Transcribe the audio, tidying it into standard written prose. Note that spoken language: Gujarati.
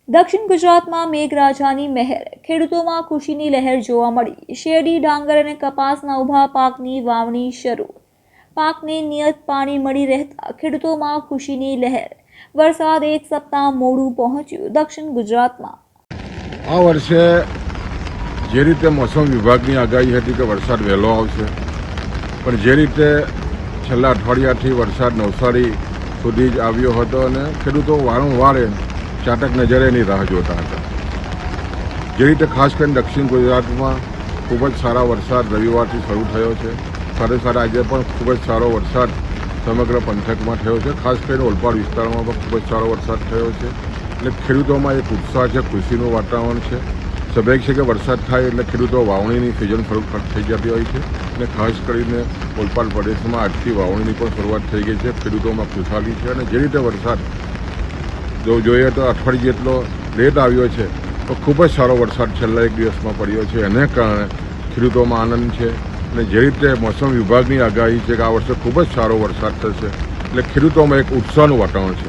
દક્ષિણ ગુજરાતમાં મેઘરાજાની મહેર, ખેડૂતોમાં ખુશીની લહેર જોવા મળી। શેરડી, ડાંગર અને કપાસના ઊભા પાકની વાવણી શરૂ। પાકને નિયત પાણી મળી રહેતા ખેડૂતોમાં ખુશીની લહેર। વરસાદ એક સપ્તાહ મોડું પહોંચ્યું દક્ષિણ ગુજરાતમાં। આ વર્ષે જે રીતે મોસમ વિભાગની આગાહી હતી કે વરસાદ વહેલો આવશે, પણ જે રીતે છેલ્લા અઠવાડિયાથી વરસાદ નવસારી સુધી જ આવ્યો હતો અને ખેડૂતો વારંવાર ચાતક નજરે એની રાહ જોતા હતા। જે રીતે ખાસ કરીને દક્ષિણ ગુજરાતમાં ખૂબ જ સારા વરસાદ રવિવારથી શરૂ થયો છે, સાથે સાથે આજે પણ ખૂબ જ સારો વરસાદ સમગ્ર પંથકમાં થયો છે। ખાસ કરીને ઓલપાડ વિસ્તારમાં પણ ખૂબ જ સારો વરસાદ થયો છે, એટલે ખેડૂતોમાં એક ઉત્સાહ છે, ખુશીનું વાતાવરણ છે। સ્વાભાવિક છે કે વરસાદ થાય એટલે ખેડૂતો વાવણીની સિઝન શરૂ થઈ જતી હોય છે અને ખાસ કરીને ઓલપાડ પ્રદેશમાં આજથી વાવણીની પણ શરૂઆત થઈ ગઈ છે। ખેડૂતોમાં ખુશાલી છે અને જે રીતે વરસાદ જો જોઈએ તો અઠવાડિયે જેટલો લેટ આવ્યો છે, તો ખૂબ જ સારો વરસાદ છેલ્લા એક દિવસમાં પડ્યો છે। એને કારણે ખેડૂતોમાં આનંદ છે અને જે રીતે મોસમ વિભાગની આગાહી છે કે આ વર્ષે ખૂબ જ સારો વરસાદ થશે, એટલે ખેડૂતોમાં એક ઉત્સાહનું વાતાવરણ છે।